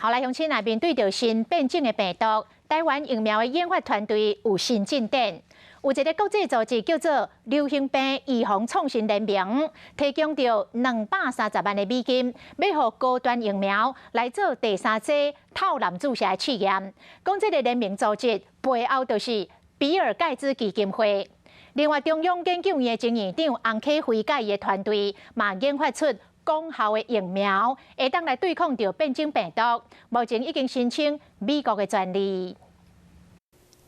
后来乡亲内面对着新变种的病毒，台湾疫苗的研发团队有新进展。有一个国际组织叫做流行病预防创新联盟，提供着230万的美金，要予高端疫苗来做第三剂套蓝注射的试验。讲这个联盟组织背后就是比尔盖茨基金会。另外，中央研究院的前院长洪启辉甲伊的团队嘛研发出功效的疫苗，会当来对抗着变种病毒。目前已经申请美国的专利。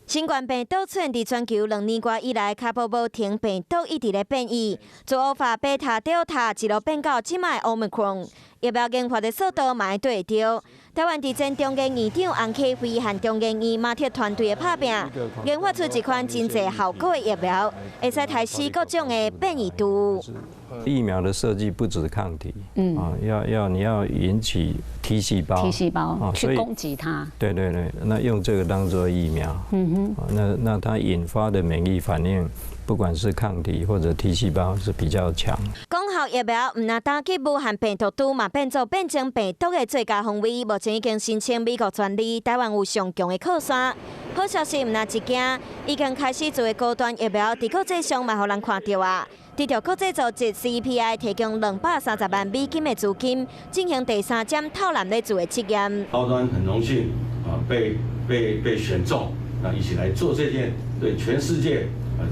新冠病毒出现伫全球2年多以来，卡步无停，病毒一直咧变异，从乌法、贝塔、德尔塔一路变到即卖 Omicron， 疫苗研发的速度嘛会对着。台湾地震中研院长洪启辉和中研院马铁团队的拍拼，研发出一款真济效果的疫苗，会使杀死各种的变异株。疫苗的设计不止抗体，你要引起 T 细胞去攻击它。对，那用这个当做疫苗，那它引发的免疫反应，不管是抗体或者 T 细胞是比较强。功效疫苗唔但打击武汉病毒株，嘛变做变种病毒的最佳防卫。目前已经申请美国专利，台湾有上强的靠山。好消息唔但一件，已经开始做高端疫苗，伫国际上嘛，互人看到啊。得到国际组织 CPI 提供230万美金的资金，进行第三针套蓝类组的试验。高端很荣幸被选中，一起来做这件对全世界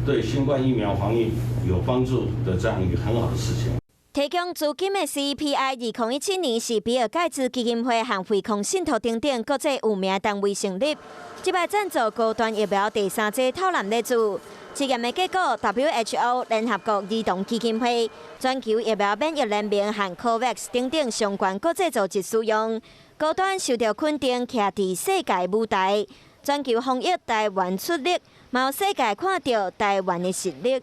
对新冠疫苗防疫有帮助的这样一个很好的事情。提供资金的 CPI 2017年是比尔盖茨基金会和惠康信托等等国际有名单位成立，即摆赞助高端疫苗第三剂套蓝类组。试验的结果 ，WHO 联合国儿童基金会、全球疫苗免疫联盟和 COVAX 等等相关国际组织使用，高端受到肯定，徛伫世界舞台。全球防疫台湾出力，嘛有世界看到台湾的实力。